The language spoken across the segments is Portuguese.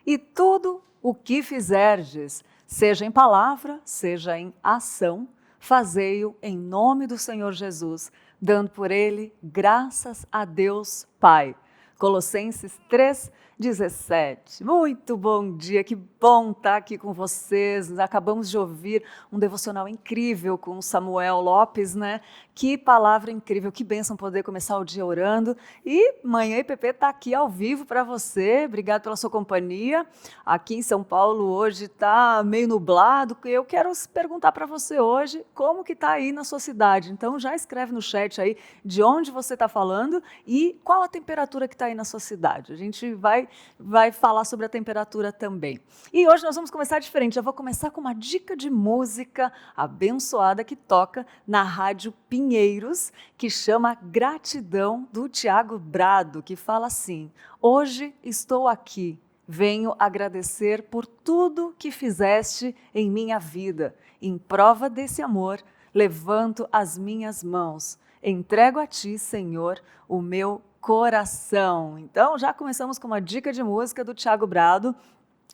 E tudo o que fizerdes, seja em palavra, seja em ação, fazei-o em nome do Senhor Jesus, dando por ele graças a Deus Pai. Colossenses 3:17. Muito bom dia, que bom estar aqui com vocês. Acabamos de ouvir um devocional incrível com Samuel Lopes, né? Que palavra incrível, que bênção poder começar o dia orando. E Manhã IPP está aqui ao vivo para você. Obrigado pela sua companhia. Aqui em São Paulo hoje está meio nublado. Eu quero perguntar para você hoje como que está aí na sua cidade. Então já escreve no chat aí de onde você está falando e qual a temperatura que está aí na sua cidade. A gente vai falar sobre a temperatura também. E hoje nós vamos começar diferente. Eu vou começar com uma dica de música abençoada que toca na Rádio Pinheiros, que chama Gratidão, do Tiago Brado, que fala assim: hoje estou aqui, venho agradecer por tudo que fizeste em minha vida. Em prova desse amor, levanto as minhas mãos. Entrego a ti, Senhor, o meu coração. Então, já começamos com uma dica de música do Tiago Brado,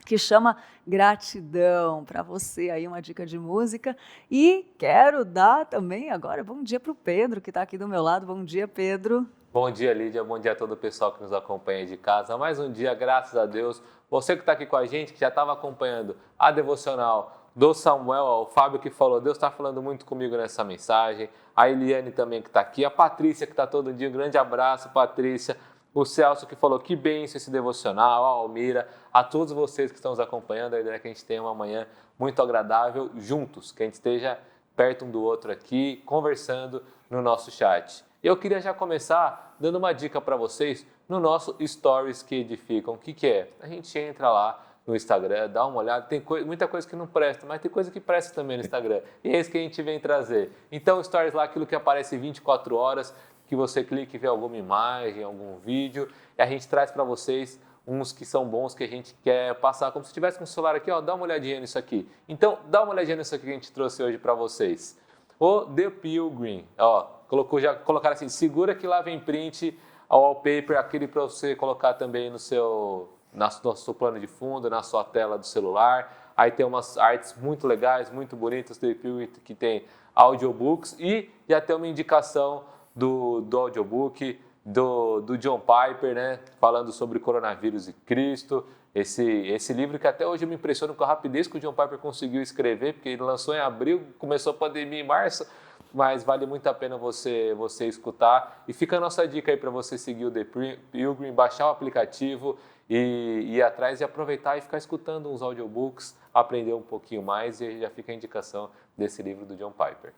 que chama Gratidão, para você aí uma dica de música. E quero dar também agora bom dia para o Pedro, que está aqui do meu lado. Bom dia, Pedro. Bom dia, Lídia. Bom dia a todo o pessoal que nos acompanha de casa. Mais um dia, graças a Deus. Você que está aqui com a gente, que já estava acompanhando a devocional do Samuel, o Fábio que falou, Deus está falando muito comigo nessa mensagem. A Eliane também que está aqui. A Patrícia que está todo dia. Um grande abraço, Patrícia. O Celso que falou que bênção esse devocional. A Almira. A todos vocês que estão nos acompanhando. A ideia é que a gente tenha uma manhã muito agradável juntos. Que a gente esteja perto um do outro aqui, conversando no nosso chat. Eu queria já começar dando uma dica para vocês no nosso Stories que Edificam. O que é? A gente entra lá no Instagram, dá uma olhada, tem muita coisa que não presta, mas tem coisa que presta também no Instagram. E é isso que a gente vem trazer. Então, Stories lá, aquilo que aparece 24 horas, que você clica e vê alguma imagem, algum vídeo, e a gente traz para vocês uns que são bons, que a gente quer passar, como se estivesse com o celular aqui, ó, dá uma olhadinha nisso aqui. Então, dá uma olhadinha nisso aqui que a gente trouxe hoje para vocês. O The Pilgrim, ó, colocaram assim, segura que lá vem print, ao wallpaper, aquele para você colocar também no seu plano de fundo, na sua tela do celular. Aí tem umas artes muito legais, muito bonitas, The Pilgrim, que tem audiobooks e já tem uma indicação do audiobook do John Piper, né, falando sobre coronavírus e Cristo. Esse livro que até hoje me impressiona com a rapidez que o John Piper conseguiu escrever, porque ele lançou em abril, começou a pandemia em março, mas vale muito a pena você escutar. E fica a nossa dica aí para você seguir o The Pilgrim, baixar o aplicativo e ir atrás e aproveitar e ficar escutando uns audiobooks, aprender um pouquinho mais, e já fica a indicação desse livro do John Piper.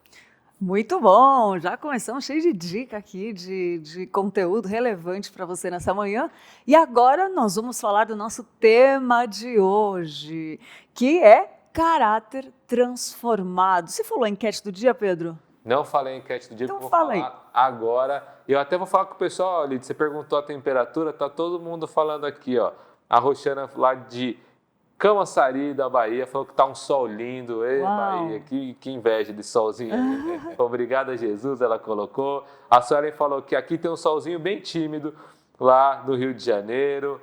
Muito bom, já começamos cheio de dica aqui, de conteúdo relevante para você nessa manhã. E agora nós vamos falar do nosso tema de hoje, que é caráter transformado. Você falou a enquete do dia, Pedro? Não falei a enquete do dia, Então porque eu vou fala aí. falar agora. Eu até vou falar com o pessoal, Lid, você perguntou a temperatura, tá todo mundo falando aqui, ó. A Roxana lá de Camaçari, da Bahia, falou que tá um sol lindo. Ei, Uau. Bahia, que inveja de solzinho aí. Obrigada, Jesus, ela colocou. A Suelen falou que aqui tem um solzinho bem tímido, lá no Rio de Janeiro,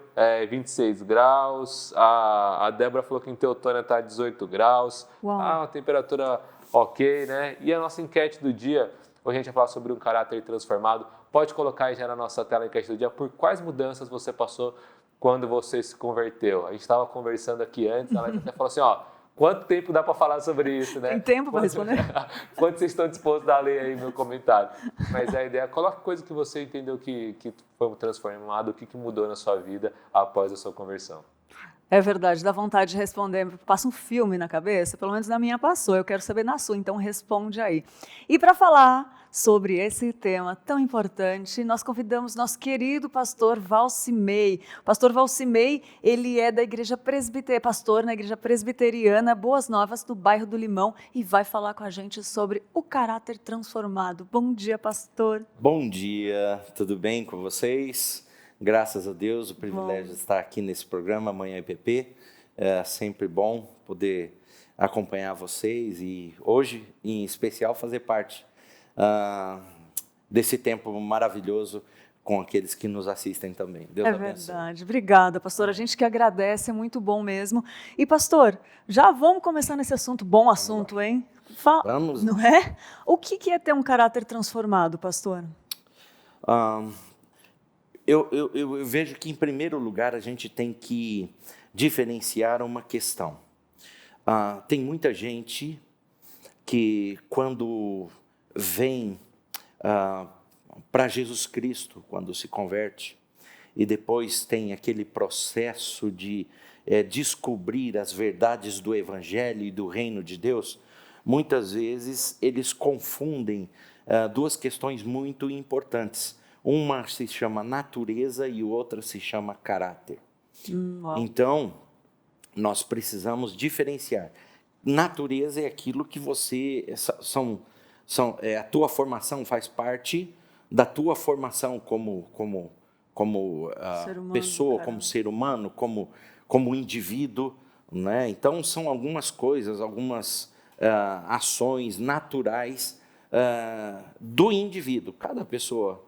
26 graus. A Débora falou que em Teutônia tá 18 graus. Uau. Uma temperatura ok, né? E a nossa enquete do dia, hoje a gente vai falar sobre um caráter transformado. Pode colocar aí já na nossa tela a enquete do dia por quais mudanças você passou quando você se converteu. A gente estava conversando aqui antes, ela até falou assim, ó, quanto tempo dá para falar sobre isso, né? Tem tempo para responder? Quanto vocês estão dispostos a ler aí no comentário? Mas a ideia, coloca coisa que você entendeu que foi transformado, o que mudou na sua vida após a sua conversão. É verdade, dá vontade de responder. Passa um filme na cabeça, pelo menos na minha passou. Eu quero saber na sua, então responde aí. E para falar sobre esse tema tão importante, nós convidamos nosso querido pastor Valcimei. Pastor Valcimei, ele é da Igreja Presbiteriana, pastor na Igreja Presbiteriana Boas Novas, do bairro do Limão, e vai falar com a gente sobre o caráter transformado. Bom dia, pastor. Bom dia, tudo bem com vocês? Graças a Deus, o privilégio de estar aqui nesse programa Manhã IPP. É sempre bom poder acompanhar vocês e hoje, em especial, fazer parte desse tempo maravilhoso com aqueles que nos assistem também. Deus É abençoe. verdade. Obrigada, pastor. A gente que agradece, é muito bom mesmo. E, pastor, já vamos começar nesse assunto, bom assunto, hein? Vamos. Não é? O que é ter um caráter transformado, pastor? Eu vejo que, em primeiro lugar, a gente tem que diferenciar uma questão. Tem muita gente que, quando vem para Jesus Cristo, quando se converte, e depois tem aquele processo de descobrir as verdades do Evangelho e do Reino de Deus, muitas vezes eles confundem duas questões muito importantes. Uma se chama natureza e outra se chama caráter. Então, nós precisamos diferenciar. Natureza é aquilo que você... a tua formação faz parte da tua formação como pessoa, como ser humano, como indivíduo, né? Então, são algumas coisas, algumas ações naturais do indivíduo. Cada pessoa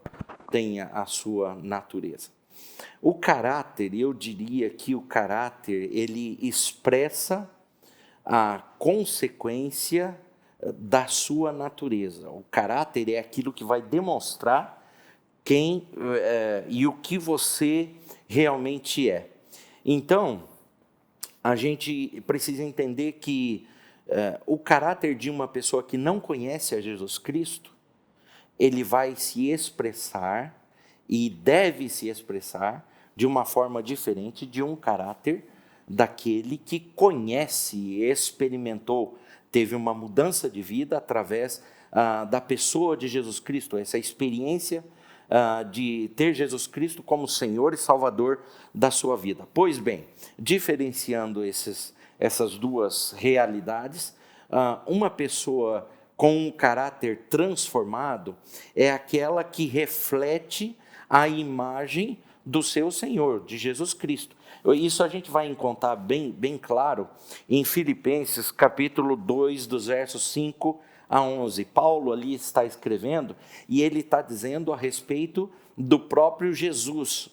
tem a sua natureza. O caráter, eu diria que o caráter, ele expressa a consequência da sua natureza. O caráter é aquilo que vai demonstrar quem e o que você realmente é. Então, a gente precisa entender que o caráter de uma pessoa que não conhece a Jesus Cristo, ele vai se expressar e deve se expressar de uma forma diferente de um caráter daquele que conhece, experimentou, teve uma mudança de vida através da pessoa de Jesus Cristo, essa experiência de ter Jesus Cristo como Senhor e Salvador da sua vida. Pois bem, diferenciando essas duas realidades, uma pessoa com um caráter transformado é aquela que reflete a imagem do seu Senhor, de Jesus Cristo. Isso a gente vai encontrar bem claro em Filipenses capítulo 2, dos versos 5 a 11. Paulo ali está escrevendo e ele está dizendo a respeito do próprio Jesus.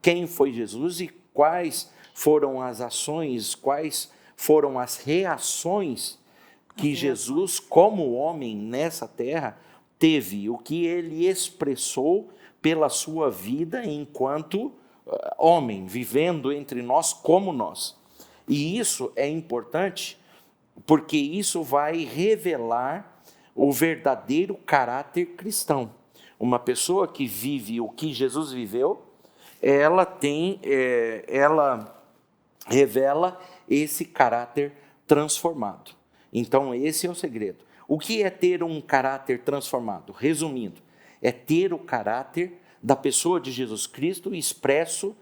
Quem foi Jesus e quais foram as ações, quais foram as reações que Jesus, como homem nessa terra, teve, o que ele expressou pela sua vida enquanto homem, vivendo entre nós como nós. E isso é importante porque isso vai revelar o verdadeiro caráter cristão. Uma pessoa que vive o que Jesus viveu, ela revela esse caráter transformado. Então, esse é o segredo. O que é ter um caráter transformado? Resumindo, é ter o caráter da pessoa de Jesus Cristo expresso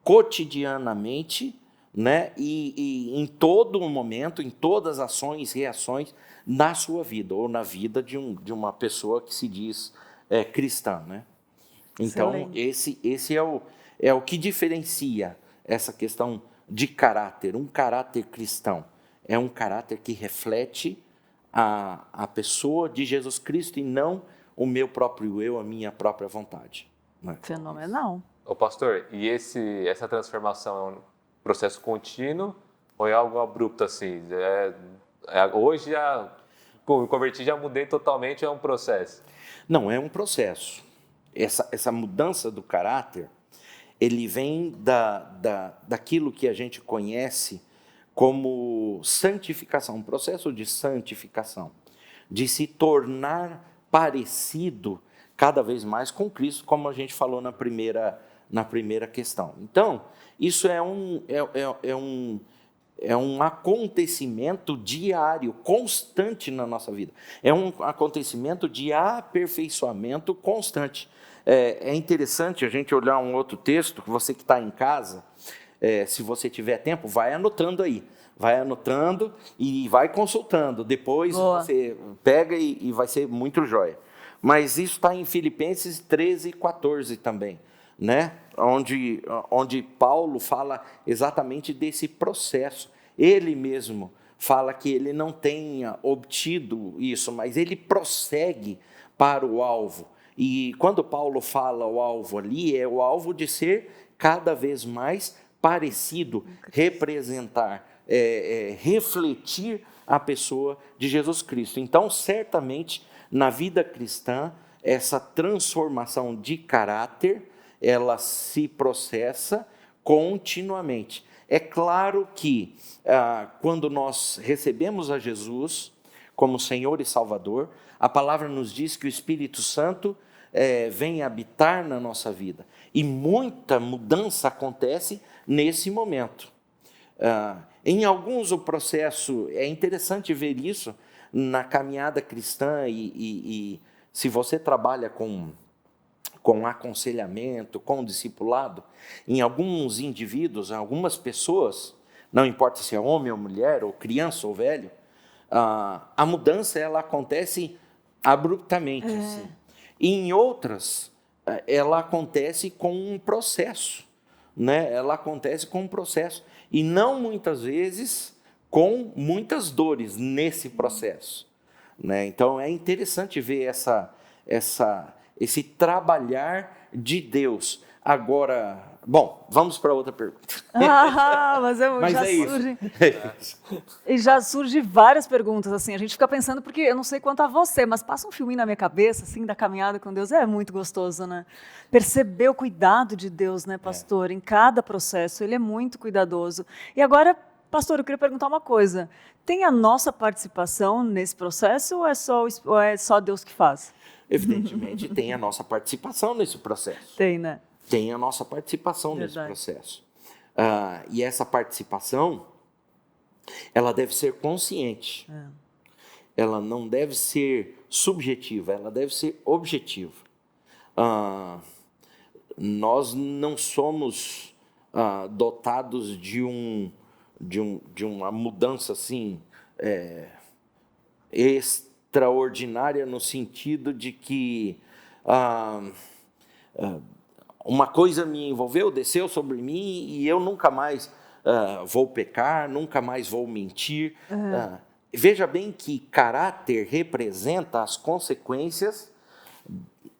cotidianamente, né? E em todo momento, em todas as ações e reações na sua vida, ou na vida de uma pessoa que se diz cristã, né? Então, esse é o que diferencia essa questão de caráter. Um caráter cristão é um caráter que reflete a pessoa de Jesus Cristo e não o meu próprio eu, a minha própria vontade. Né? Fenomenal. Ô pastor, e essa transformação é um processo contínuo ou é algo abrupto assim? Hoje já me converti, já mudei totalmente, é um processo? Não, é um processo. Essa mudança do caráter, ele vem daquilo que a gente conhece como santificação, um processo de santificação, de se tornar parecido cada vez mais com Cristo, como a gente falou na primeira questão. Então, isso é um acontecimento diário, constante na nossa vida. É um acontecimento de aperfeiçoamento constante. É interessante a gente olhar um outro texto, que você que está em casa, se você tiver tempo, vai anotando aí. Vai anotando e vai consultando. Depois você pega e vai ser muito jóia. Mas isso está em Filipenses 13, 14 também, né? Onde Paulo fala exatamente desse processo. Ele mesmo fala que ele não tenha obtido isso, mas ele prossegue para o alvo. E quando Paulo fala o alvo ali, é o alvo de ser cada vez mais parecido, representar, refletir a pessoa de Jesus Cristo. Então, certamente, na vida cristã, essa transformação de caráter, ela se processa continuamente. É claro que quando nós recebemos a Jesus como Senhor e Salvador, a palavra nos diz que o Espírito Santo vem habitar na nossa vida. E muita mudança acontece nesse momento. Em alguns o processo, é interessante ver isso na caminhada cristã e se você trabalha com aconselhamento, com discipulado, em alguns indivíduos, em algumas pessoas, não importa se é homem ou mulher, ou criança ou velho, a mudança ela acontece abruptamente. Assim. E em outras, ela acontece com um processo, né? Ela acontece com um processo. E não muitas vezes com muitas dores nesse processo. Né? Então é interessante ver esse trabalhar de Deus. Agora, bom, vamos para outra pergunta. Mas já surge. E já surge várias perguntas, assim, a gente fica pensando, porque eu não sei quanto a você, mas passa um filminho na minha cabeça, assim, da caminhada com Deus, é muito gostoso, né? Perceber o cuidado de Deus, né, pastor, em cada processo, ele é muito cuidadoso. E agora, pastor, eu queria perguntar uma coisa, tem a nossa participação nesse processo ou é só Deus que faz? Evidentemente, tem a nossa participação nesse processo. Tem, né? Tem a nossa participação nesse processo. E essa participação, ela deve ser consciente. Ela não deve ser subjetiva, ela deve ser objetiva. Nós não somos dotados de uma mudança assim extraordinária no sentido de que uma coisa me envolveu, desceu sobre mim e eu nunca mais vou pecar, nunca mais vou mentir. Veja bem que caráter representa as consequências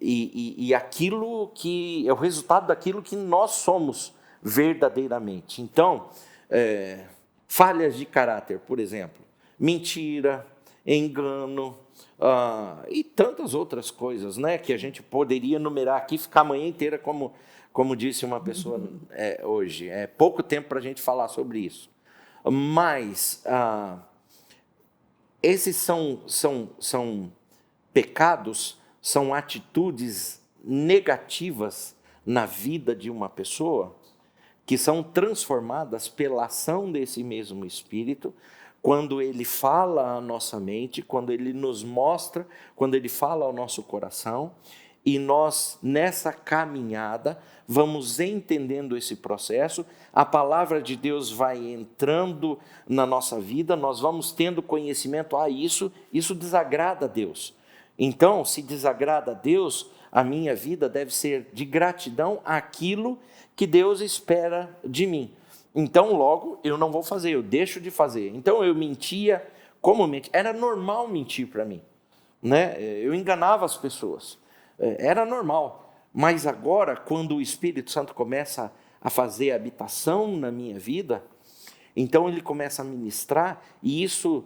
e aquilo que é o resultado daquilo que nós somos verdadeiramente. Então, falhas de caráter, por exemplo, mentira, engano, e tantas outras coisas, né, que a gente poderia enumerar aqui, ficar a manhã inteira, como disse uma pessoa hoje. É pouco tempo para a gente falar sobre isso. Mas esses são pecados, são atitudes negativas na vida de uma pessoa que são transformadas pela ação desse mesmo Espírito, quando ele fala à nossa mente, quando ele nos mostra, quando ele fala ao nosso coração, e nós, nessa caminhada, vamos entendendo esse processo, a palavra de Deus vai entrando na nossa vida, nós vamos tendo conhecimento, isso desagrada a Deus. Então, se desagrada a Deus, a minha vida deve ser de gratidão àquilo que Deus espera de mim. Então, logo, eu não vou fazer, eu deixo de fazer. Então, eu mentia, como mentir? Era normal mentir para mim. Né? Eu enganava as pessoas. Era normal. Mas agora, quando o Espírito Santo começa a fazer habitação na minha vida, então ele começa a ministrar e isso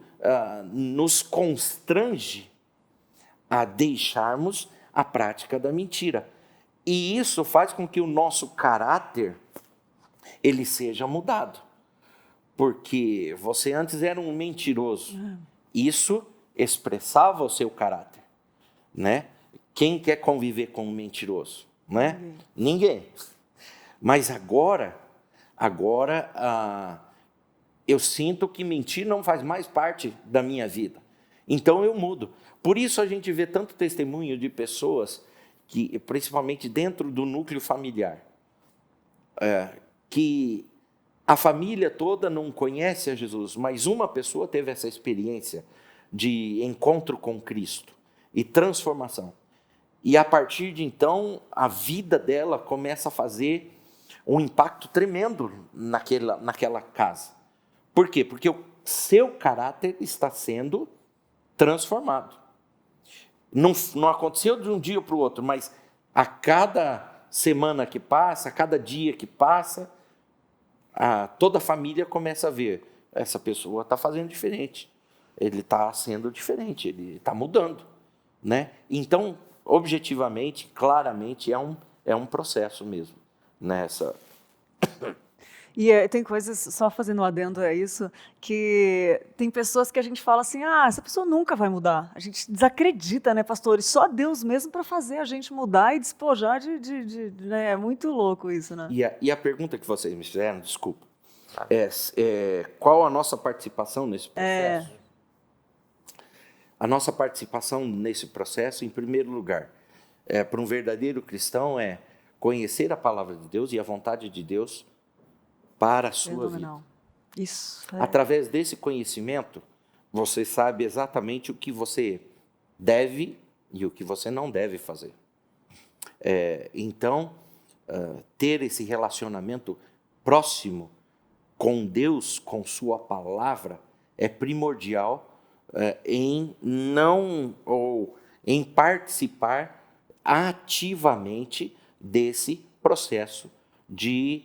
nos constrange a deixarmos a prática da mentira. E isso faz com que o nosso caráter ele seja mudado. Porque você antes era um mentiroso. Isso expressava o seu caráter. Né? Quem quer conviver com um mentiroso? Né? Ninguém. Mas agora eu sinto que mentir não faz mais parte da minha vida. Então eu mudo. Por isso a gente vê tanto testemunho de pessoas, que, principalmente dentro do núcleo familiar, que a família toda não conhece a Jesus, mas uma pessoa teve essa experiência de encontro com Cristo e transformação. E a partir de então, a vida dela começa a fazer um impacto tremendo naquela casa. Por quê? Porque o seu caráter está sendo transformado. Não aconteceu de um dia para o outro, mas a cada semana que passa, a cada dia que passa, toda a família começa a ver, essa pessoa está fazendo diferente, ele está sendo diferente, ele está mudando, né? Então, objetivamente, claramente, é um processo mesmo nessa. E tem coisas, só fazendo um adendo a isso, que tem pessoas que a gente fala assim, essa pessoa nunca vai mudar. A gente desacredita, né, pastores? Só Deus mesmo para fazer a gente mudar e despojar né? É muito louco isso, né? E a pergunta que vocês me fizeram, desculpa, qual a nossa participação nesse processo? A nossa participação nesse processo, em primeiro lugar, para um verdadeiro cristão, é conhecer a palavra de Deus e a vontade de Deus para a sua vida. Isso. Através desse conhecimento, você sabe exatamente o que você deve e o que você não deve fazer. Então, ter esse relacionamento próximo com Deus, com sua palavra, é primordial em participar ativamente desse processo de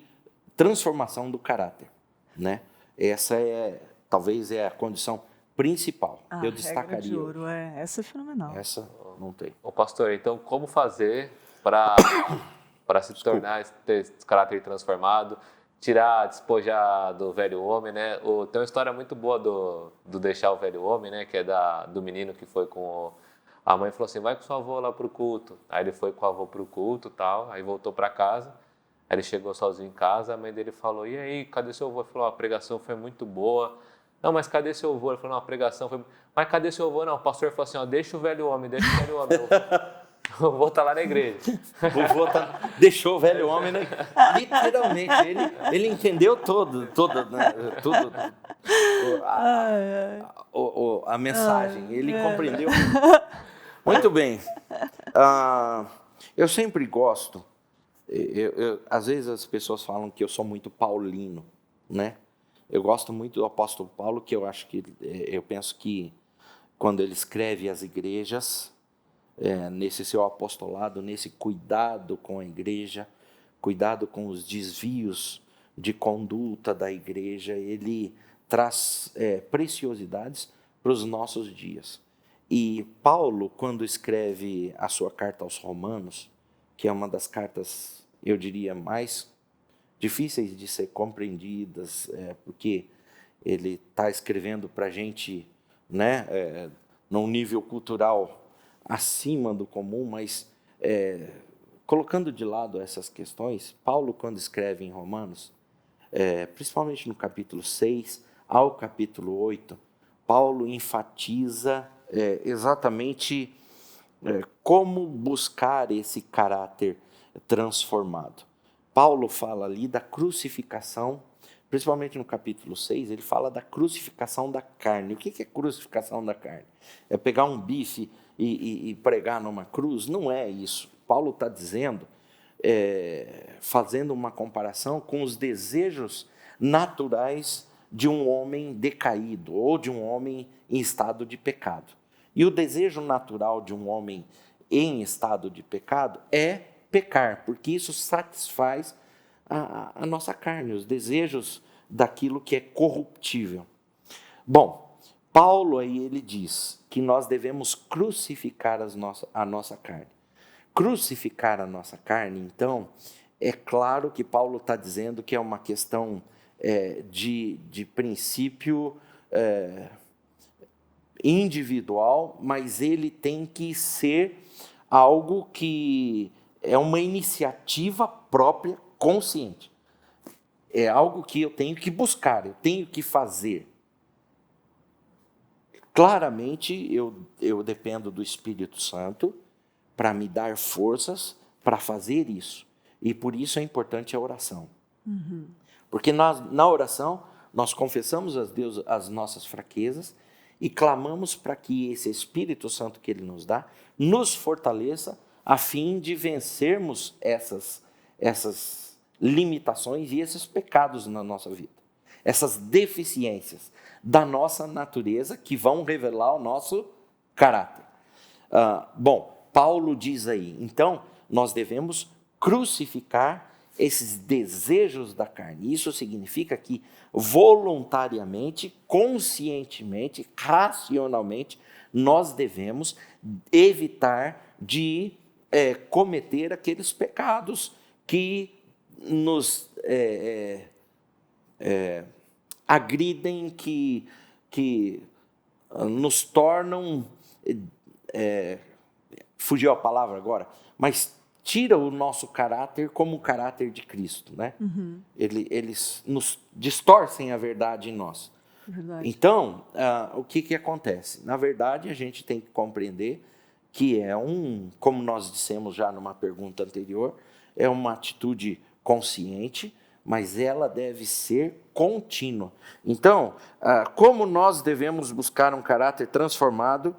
transformação do caráter, né? Essa talvez é a condição principal. Eu destacaria. Regra de ouro, essa é fenomenal. Essa não tem. Ô pastor, então como fazer para se tornar esse caráter transformado, despojar do velho homem, né? Tem uma história muito boa do deixar o velho homem, né? Que é do menino que foi com a mãe, falou assim, vai com seu avô lá pro culto. Aí ele foi com o avô pro culto, tal, aí voltou para casa. Aí ele chegou sozinho em casa, a mãe dele falou, e aí, cadê seu avô? Ele falou, a pregação foi muito boa. Não, mas cadê seu avô? Ele falou, não, a pregação foi... Mas cadê seu avô? Não, o pastor falou assim, deixa o velho homem. O avô tá lá na igreja. O avô deixou o velho homem, né? Literalmente, ele entendeu tudo, né? Tudo. A mensagem, ele compreendeu. Muito bem. Eu sempre gosto... às vezes as pessoas falam que eu sou muito paulino, né? Eu gosto muito do apóstolo Paulo, que eu penso que quando ele escreve às igrejas, nesse seu apostolado, nesse cuidado com a igreja, cuidado com os desvios de conduta da igreja, ele traz preciosidades para os nossos dias. E Paulo, quando escreve a sua carta aos Romanos, que é uma das cartas, eu diria, mais difíceis de ser compreendidas, porque ele está escrevendo para a gente, né, num nível cultural acima do comum, mas colocando de lado essas questões, Paulo, quando escreve em Romanos, principalmente no capítulo 6 ao capítulo 8, Paulo enfatiza exatamente como buscar esse caráter transformado. Paulo fala ali da crucificação, principalmente no capítulo 6, ele fala da crucificação da carne. O que é crucificação da carne? É pegar um bife e pregar numa cruz? Não é isso. Paulo está dizendo, fazendo uma comparação com os desejos naturais de um homem decaído ou de um homem em estado de pecado. E o desejo natural de um homem em estado de pecado é pecar, porque isso satisfaz a nossa carne, os desejos daquilo que é corruptível. Bom, Paulo aí ele diz que nós devemos crucificar a nossa carne. Crucificar a nossa carne, então, é claro que Paulo está dizendo que é uma questão de princípio individual, mas ele tem que ser algo que é uma iniciativa própria, consciente. É algo que eu tenho que buscar, eu tenho que fazer. Claramente, eu dependo do Espírito Santo para me dar forças para fazer isso. E por isso é importante a oração. Uhum. Porque na oração, nós confessamos a Deus as nossas fraquezas e clamamos para que esse Espírito Santo que Ele nos dá, nos fortaleça a fim de vencermos essas limitações e esses pecados na nossa vida. Essas deficiências da nossa natureza que vão revelar o nosso caráter. Bom, Paulo diz aí, então, nós devemos crucificar esses desejos da carne. Isso significa que voluntariamente, conscientemente, racionalmente, nós devemos evitar de cometer aqueles pecados que nos agridem, que nos tornam, fugiu a palavra agora, mas tira o nosso caráter como o caráter de Cristo, né? Eles nos distorcem a verdade em nós. Verdade. Então, o que acontece? Na verdade, a gente tem que compreender que como nós dissemos já numa pergunta anterior, é uma atitude consciente, mas ela deve ser contínua. Então, como nós devemos buscar um caráter transformado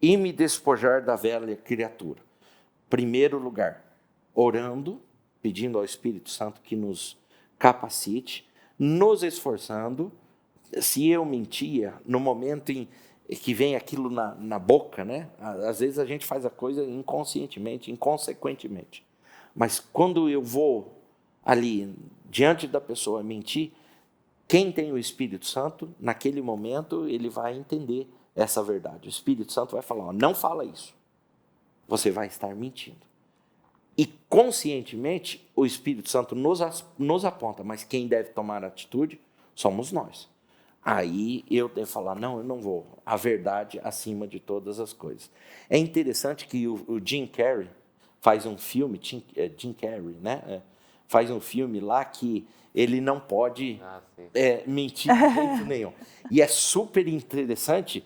e me despojar da velha criatura? Primeiro lugar, orando, pedindo ao Espírito Santo que nos capacite, nos esforçando. Se eu mentia, no momento em que vem aquilo na boca, né? Às vezes a gente faz a coisa inconscientemente, inconsequentemente. Mas quando eu vou ali, diante da pessoa, mentir, quem tem o Espírito Santo, naquele momento, ele vai entender essa verdade. O Espírito Santo vai falar, não fala isso. Você vai estar mentindo. E conscientemente, o Espírito Santo nos aponta, mas quem deve tomar atitude somos nós. Aí eu devo falar, não, eu não vou. A verdade acima de todas as coisas. É interessante que o Jim Carrey faz um filme, Jim Carrey, né? Faz um filme lá que ele não pode mentir de jeito nenhum. E é super interessante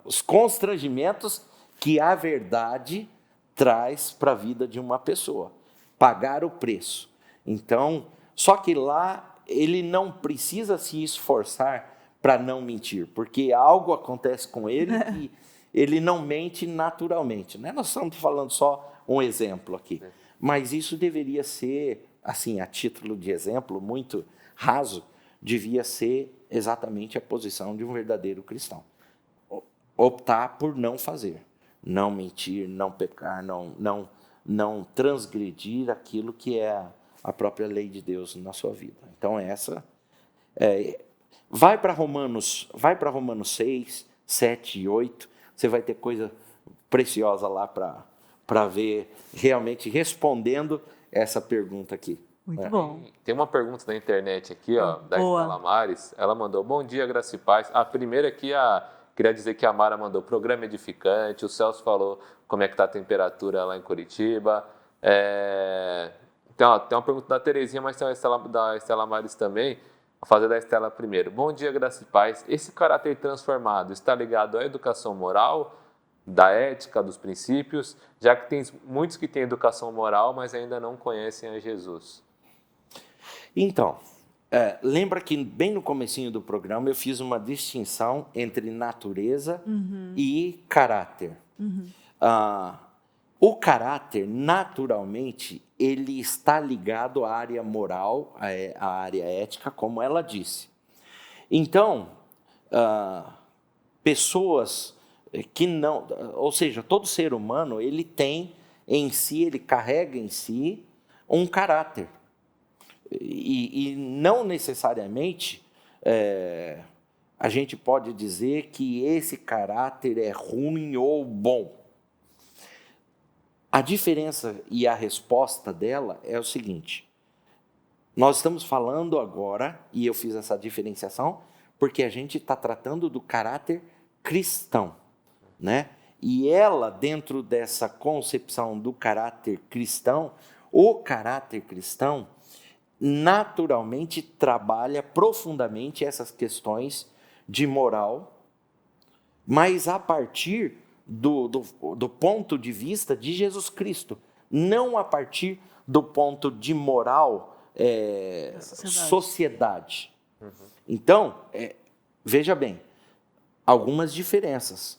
os constrangimentos que a verdade traz para a vida de uma pessoa. Pagar o preço. Então, só que lá ele não precisa se esforçar para não mentir, porque algo acontece com ele que ele não mente naturalmente, né? Nós estamos falando só um exemplo aqui, mas isso deveria ser, assim, a título de exemplo, muito raso, devia ser exatamente a posição de um verdadeiro cristão. Optar por não fazer, não mentir, não pecar, não transgredir aquilo que é a própria lei de Deus na sua vida. Então, vai para Romanos 6, 7 e 8, você vai ter coisa preciosa lá para ver, realmente respondendo essa pergunta aqui. Muito bom. Tem uma pergunta na internet aqui, ó, da Estela Mares. Ela mandou, bom dia, graça e paz. A primeira aqui, queria dizer que a Mara mandou programa edificante, o Celso falou como é que está a temperatura lá em Curitiba. Tem uma pergunta da Terezinha, mas tem uma da Estela Mares também. Vou fazer da Estela primeiro. Bom dia, graça e paz. Esse caráter transformado está ligado à educação moral, da ética, dos princípios, já que tem muitos que têm educação moral, mas ainda não conhecem a Jesus. Então, lembra que bem no comecinho do programa eu fiz uma distinção entre natureza e caráter. O caráter, naturalmente, ele está ligado à área moral, à área ética, como ela disse. Então, pessoas que não... Ou seja, todo ser humano, ele tem em si, ele carrega em si um caráter. E não necessariamente a gente pode dizer que esse caráter é ruim ou bom. A diferença e a resposta dela é o seguinte: nós estamos falando agora, e eu fiz essa diferenciação, porque a gente está tratando do caráter cristão, né? E ela, dentro dessa concepção do caráter cristão, o caráter cristão naturalmente trabalha profundamente essas questões de moral, mas a partir do ponto de vista de Jesus Cristo, não a partir do ponto de moral sociedade. Então, veja bem, algumas diferenças.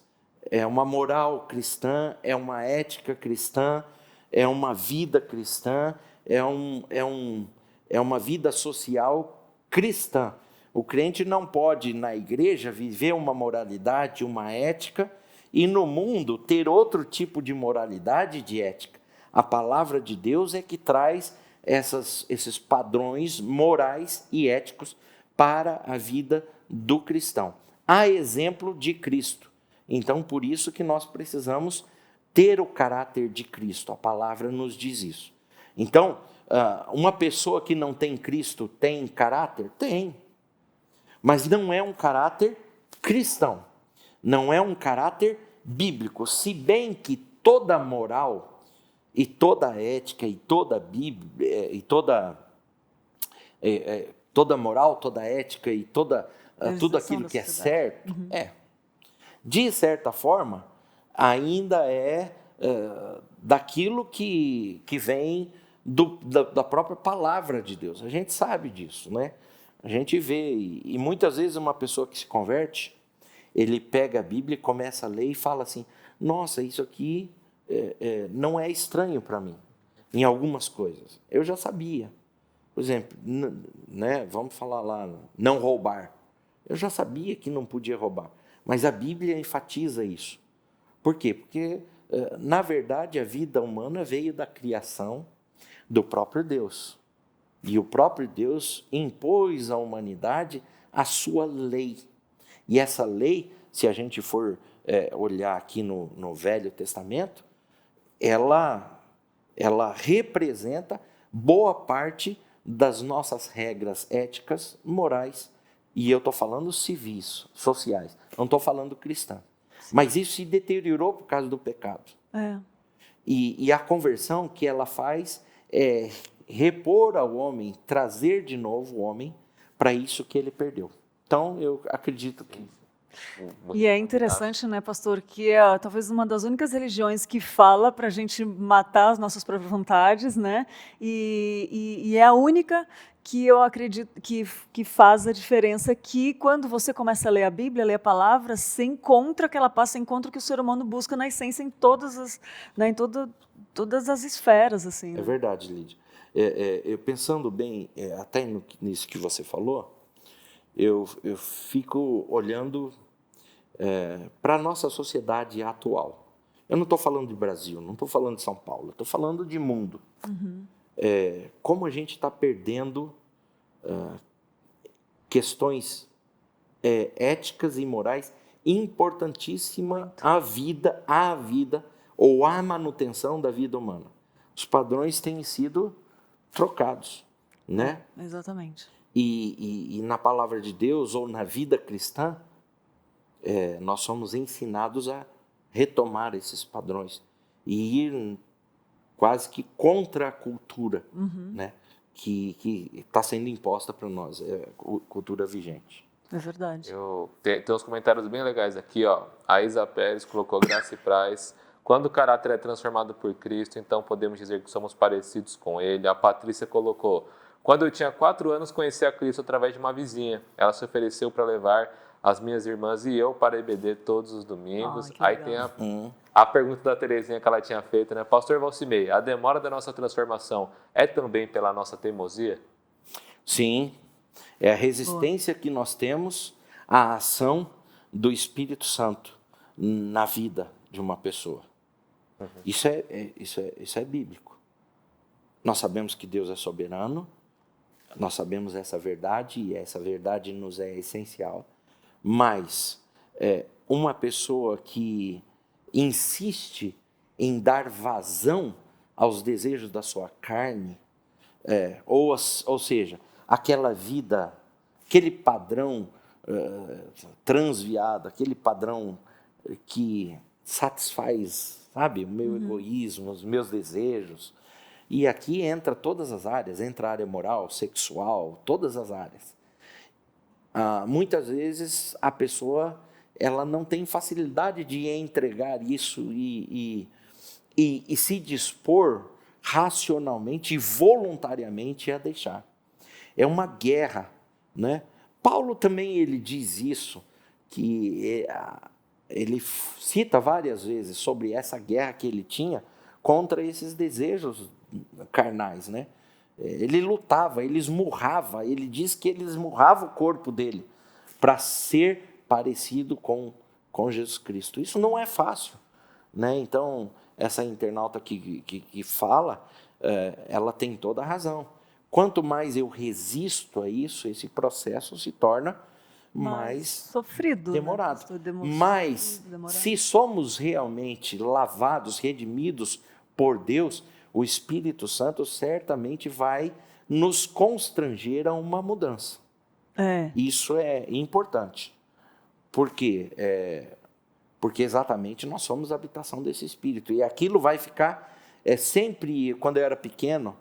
É uma moral cristã, é uma ética cristã, é uma vida cristã, é uma vida social cristã. O crente não pode, na igreja, viver uma moralidade, uma ética, e no mundo ter outro tipo de moralidade e de ética. A palavra de Deus é que traz esses padrões morais e éticos para a vida do cristão. A exemplo de Cristo. Então, por isso que nós precisamos ter o caráter de Cristo. A palavra nos diz isso. Então, uma pessoa que não tem Cristo tem caráter? Tem. Mas não é um caráter cristão. Não é um caráter bíblico. Se bem que toda moral e toda ética e toda Bíblia e toda moral, toda ética e tudo aquilo que é certo, de certa forma, ainda é daquilo que vem da própria palavra de Deus. A gente sabe disso, né? A gente vê, e muitas vezes uma pessoa que se converte, ele pega a Bíblia, começa a ler e fala assim, nossa, isso aqui não é estranho para mim, em algumas coisas. Eu já sabia. Por exemplo, né, vamos falar lá, não roubar. Eu já sabia que não podia roubar, mas a Bíblia enfatiza isso. Por quê? Porque, na verdade, a vida humana veio da criação do próprio Deus. E o próprio Deus impôs à humanidade a sua lei. E essa lei, se a gente for olhar aqui no Velho Testamento, ela representa boa parte das nossas regras éticas, morais, e eu estou falando civis, sociais, não estou falando cristã. Mas isso se deteriorou por causa do pecado. E a conversão que ela faz é repor ao homem, trazer de novo o homem para isso que ele perdeu. Então, eu acredito que... E é interessante, né, pastor, que talvez uma das únicas religiões que fala para a gente matar as nossas próprias vontades, né, e é a única que eu acredito que faz a diferença, que quando você começa a ler a Bíblia, ler a palavra, você encontra aquela paz, você encontra o que o ser humano busca na essência em todas as, né, todas as esferas, assim. Né? É verdade, Lídia. Eu pensando bem, até nisso que você falou, eu fico olhando para a nossa sociedade atual. Eu não estou falando de Brasil, não estou falando de São Paulo, estou falando de mundo. Como a gente está perdendo questões éticas e morais importantíssimas à vida ou à manutenção da vida humana. Os padrões têm sido trocados, né? Exatamente. E na palavra de Deus ou na vida cristã, nós somos ensinados a retomar esses padrões e ir quase que contra a cultura, né, que está sendo imposta para nós, cultura vigente. É verdade. Tem uns comentários bem legais aqui, ó. A Isa Pérez colocou graça e paz. Quando o caráter é transformado por Cristo, então podemos dizer que somos parecidos com Ele. A Patrícia colocou: quando eu tinha 4 anos, conheci a Cristo através de uma vizinha. Ela se ofereceu para levar as minhas irmãs e eu para a EBD todos os domingos. Aí tem a pergunta da Terezinha que ela tinha feito, né? Pastor Valcimei, a demora da nossa transformação é também pela nossa teimosia? Sim, é a resistência que nós temos à ação do Espírito Santo na vida de uma pessoa. Isso é bíblico. Nós sabemos que Deus é soberano, nós sabemos essa verdade e essa verdade nos é essencial. Mas uma pessoa que insiste em dar vazão aos desejos da sua carne, ou seja, aquela vida, aquele padrão transviado, aquele padrão que satisfaz, sabe, o meu egoísmo, os meus desejos. E aqui entra todas as áreas, entra a área moral, sexual, todas as áreas. Muitas vezes a pessoa ela não tem facilidade de entregar isso e se dispor racionalmente e voluntariamente a deixar. É uma guerra, né? Paulo também ele diz isso, que ele cita várias vezes sobre essa guerra que ele tinha contra esses desejos carnais, né? Ele lutava, ele esmurrava, ele diz que ele esmurrava o corpo dele para ser parecido com com Jesus Cristo. Isso não é fácil, né? Então, essa internauta que fala, ela tem toda a razão. Quanto mais eu resisto a isso, esse processo se torna mais sofrido, demorado. Né, Mas, se somos realmente lavados, redimidos por Deus, o Espírito Santo certamente vai nos constranger a uma mudança. Isso é importante. Por quê? Porque exatamente nós somos a habitação desse Espírito. E aquilo vai ficar sempre... Quando eu era pequeno,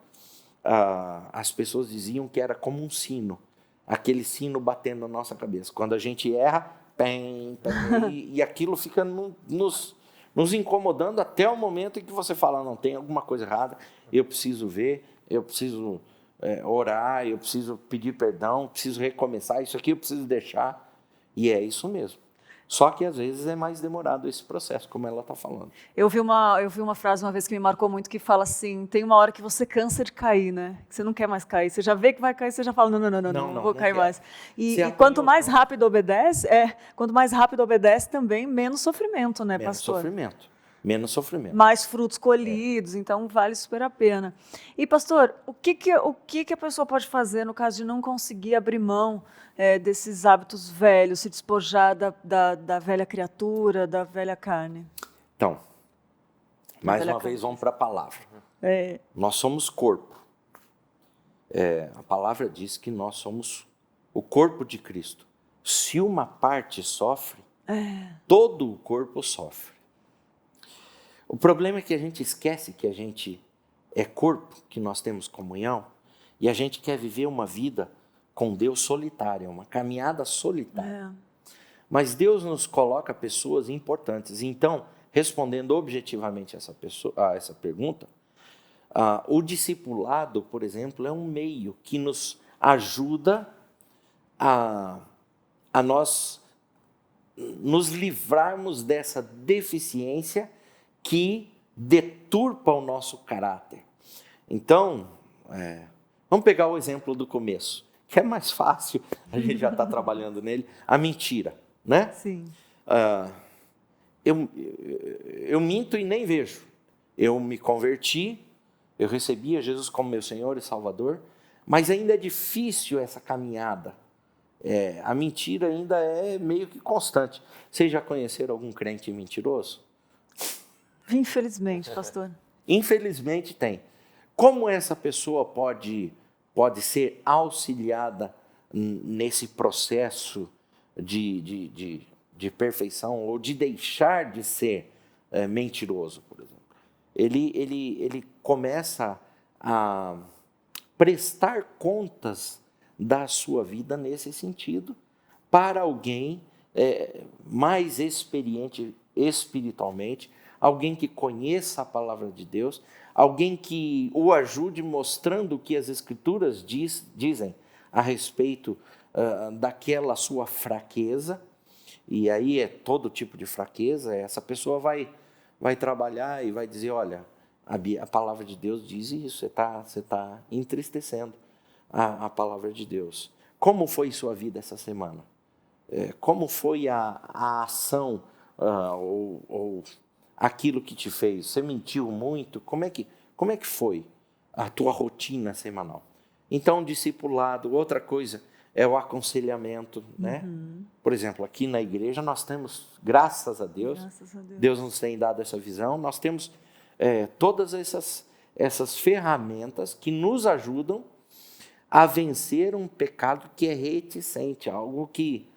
as pessoas diziam que era como um sino. Aquele sino batendo na nossa cabeça. Quando a gente erra, pem, e aquilo fica nos incomodando até o momento em que você fala, não, tem alguma coisa errada, eu preciso ver, eu preciso orar, eu preciso pedir perdão, preciso recomeçar, isso aqui eu preciso deixar. E é isso mesmo. Só que às vezes é mais demorado esse processo, como ela está falando. Eu vi uma frase uma vez que me marcou muito, que fala assim, tem uma hora que você cansa de cair, né? Que você não quer mais cair. Você já vê que vai cair, você já fala, não vou cair mais. E quanto mais rápido obedece, também menos sofrimento, né, pastor? Menos sofrimento. Mais frutos colhidos, então vale super a pena. E, pastor, o que a pessoa pode fazer no caso de não conseguir abrir mão desses hábitos velhos, se despojar da velha criatura, da velha carne? Então, mais uma vez vamos para a palavra. Nós somos corpo. A palavra diz que nós somos o corpo de Cristo. Se uma parte sofre, todo o corpo sofre. O problema é que a gente esquece que a gente é corpo, que nós temos comunhão, e a gente quer viver uma vida com Deus solitária, uma caminhada solitária. Mas Deus nos coloca pessoas importantes. Então, respondendo objetivamente a essa pergunta, o discipulado, por exemplo, é um meio que nos ajuda a nós nos livrarmos dessa deficiência que deturpa o nosso caráter. Então, vamos pegar o exemplo do começo, que é mais fácil, a gente já está trabalhando nele, a mentira, né? Sim. Eu minto e nem vejo. Eu me converti, eu recebi a Jesus como meu Senhor e Salvador, mas ainda é difícil essa caminhada. A mentira ainda é meio que constante. Vocês já conheceram algum crente mentiroso? Infelizmente, pastor. Infelizmente tem. Como essa pessoa pode ser auxiliada nesse processo de perfeição ou de deixar de ser mentiroso, por exemplo? Ele começa a prestar contas da sua vida nesse sentido para alguém mais experiente espiritualmente, alguém que conheça a palavra de Deus, alguém que o ajude mostrando o que as Escrituras dizem a respeito daquela sua fraqueza. E aí é todo tipo de fraqueza. Essa pessoa vai trabalhar e vai dizer, olha, a palavra de Deus diz isso, você tá entristecendo a palavra de Deus. Como foi sua vida essa semana? Como foi a ação ou aquilo que te fez? Você mentiu muito? Como é que foi a tua rotina semanal? Então, discipulado, outra coisa é o aconselhamento, né? Por exemplo, aqui na igreja nós temos, graças a Deus, Deus nos tem dado essa visão, nós temos todas essas ferramentas que nos ajudam a vencer um pecado que é reticente, algo que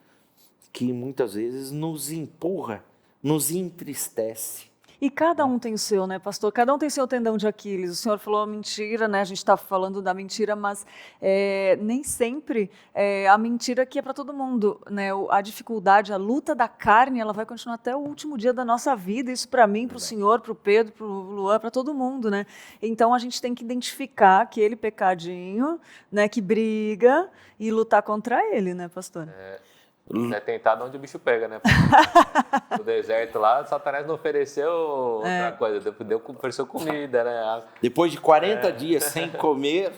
muitas vezes nos empurra, nos entristece. E cada um tem o seu, né, pastor? Cada um tem o seu tendão de Aquiles. O senhor falou a mentira, né? A gente está falando da mentira, mas nem sempre a mentira que é para todo mundo, né? A dificuldade, a luta da carne, ela vai continuar até o último dia da nossa vida. Isso para mim, para o senhor, para o Pedro, para o Luan, para todo mundo, né? Então a gente tem que identificar aquele pecadinho, né, que briga e lutar contra ele, né, pastor? É tentado onde o bicho pega, né? No deserto lá, Satanás não ofereceu outra coisa, ofereceu comida, né? Depois de 40 dias sem comer,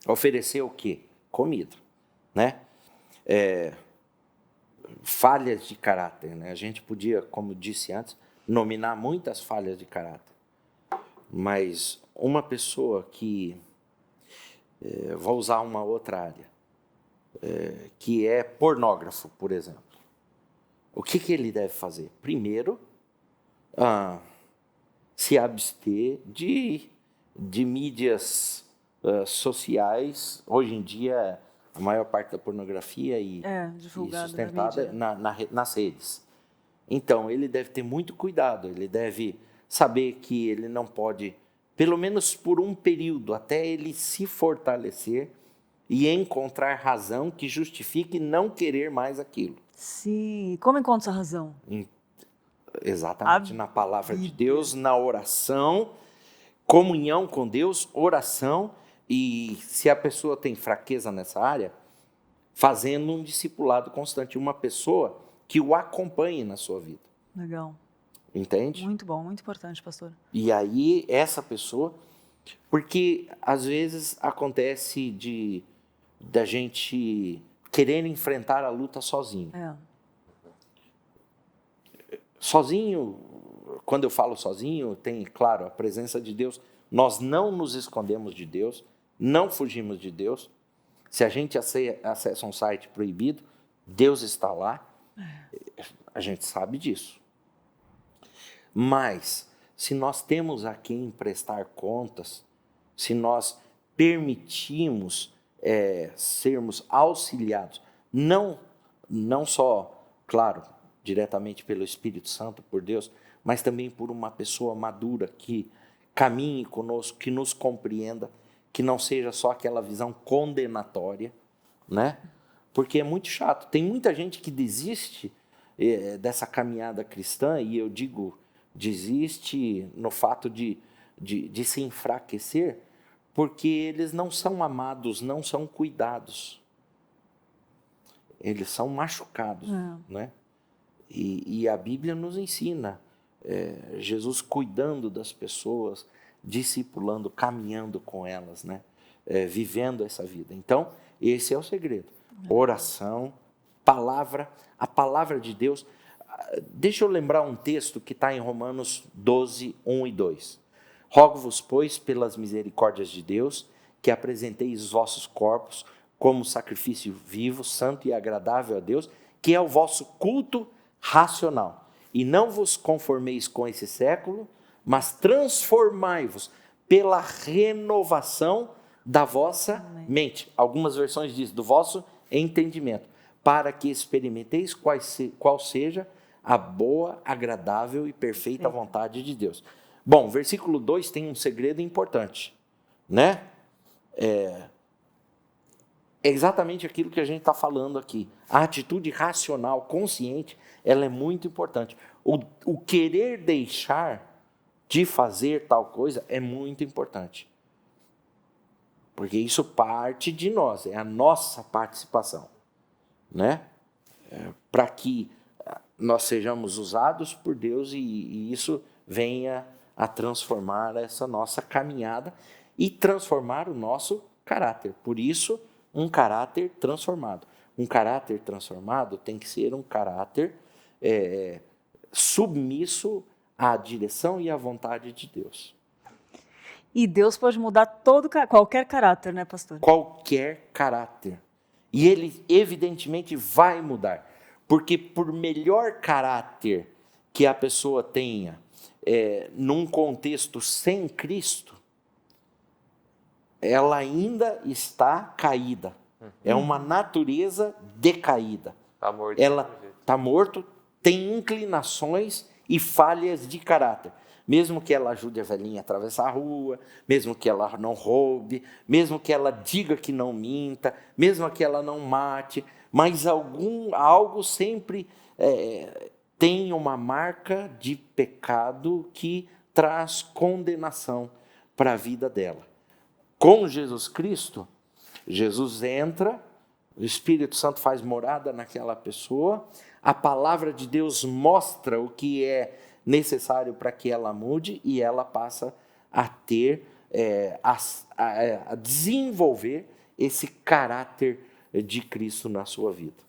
ofereceu o quê? Comida, né? falhas de caráter, né? A gente podia, como disse antes, nominar muitas falhas de caráter. Mas uma pessoa que, vou usar uma outra área, que é pornógrafo, por exemplo. O que ele deve fazer? Primeiro, se abster de mídias sociais. Hoje em dia, a maior parte da pornografia e sustentada nas redes. Então, ele deve ter muito cuidado, ele deve saber que ele não pode, pelo menos por um período, até ele se fortalecer e encontrar razão que justifique não querer mais aquilo. Sim, como encontra essa razão? Exatamente, na palavra de Deus, na oração, comunhão com Deus, oração, e se a pessoa tem fraqueza nessa área, fazendo um discipulado constante, uma pessoa que o acompanhe na sua vida. Legal. Entende? Muito bom, muito importante, pastor. E aí, essa pessoa, porque às vezes acontece da gente querer enfrentar a luta sozinho. Sozinho, quando eu falo sozinho, tem, claro, a presença de Deus. Nós não nos escondemos de Deus, não fugimos de Deus. Se a gente acessa um site proibido, Deus está lá. A gente sabe disso. Mas, se nós temos a quem prestar contas, se nós permitimos sermos auxiliados, não só, claro, diretamente pelo Espírito Santo, por Deus, mas também por uma pessoa madura que caminhe conosco, que nos compreenda, que não seja só aquela visão condenatória, né? Porque é muito chato. Tem muita gente que desiste dessa caminhada cristã, e eu digo, desiste no fato de se enfraquecer, porque eles não são amados, não são cuidados. Eles são machucados, né? E a Bíblia nos ensina, Jesus cuidando das pessoas, discipulando, caminhando com elas, né? Vivendo essa vida. Então, esse é o segredo. Oração, palavra, a palavra de Deus. Deixa eu lembrar um texto que está em Romanos 12, 1 e 2. Rogo-vos, pois, pelas misericórdias de Deus, que apresenteis os vossos corpos como sacrifício vivo, santo e agradável a Deus, que é o vosso culto racional. E não vos conformeis com esse século, mas transformai-vos pela renovação da vossa mente. Algumas versões dizem, do vosso entendimento, para que experimenteis qual seja a boa, agradável e perfeita vontade de Deus. Bom, versículo 2 tem um segredo importante, né? É exatamente aquilo que a gente está falando aqui. A atitude racional, consciente, ela é muito importante. O querer deixar de fazer tal coisa é muito importante. Porque isso parte de nós, é a nossa participação, né? Para que nós sejamos usados por Deus e isso venha a transformar essa nossa caminhada e transformar o nosso caráter. Por isso, um caráter transformado. Um caráter transformado tem que ser um caráter submisso à direção e à vontade de Deus. E Deus pode mudar qualquer caráter, né, pastor? Qualquer caráter. E ele, evidentemente, vai mudar. Porque por melhor caráter que a pessoa tenha num contexto sem Cristo, ela ainda está caída. É uma natureza decaída. Ela está morto, tem inclinações e falhas de caráter. Mesmo que ela ajude a velhinha a atravessar a rua, mesmo que ela não roube, mesmo que ela diga que não minta, mesmo que ela não mate, mas algo sempre tem uma marca de pecado que traz condenação para a vida dela. Com Jesus Cristo, Jesus entra, o Espírito Santo faz morada naquela pessoa, a palavra de Deus mostra o que é necessário para que ela mude e ela passa a ter, a desenvolver esse caráter de Cristo na sua vida.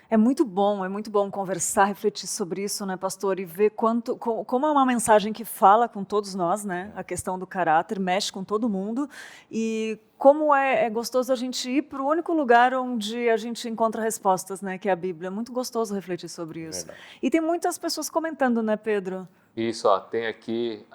É muito bom conversar, refletir sobre isso, né, pastor, e ver como é uma mensagem que fala com todos nós, né, a questão do caráter, mexe com todo mundo, e como é gostoso a gente ir para o único lugar onde a gente encontra respostas, né, que é a Bíblia. É muito gostoso refletir sobre isso. Verdade. E tem muitas pessoas comentando, né, Pedro? Isso, ó, tem aqui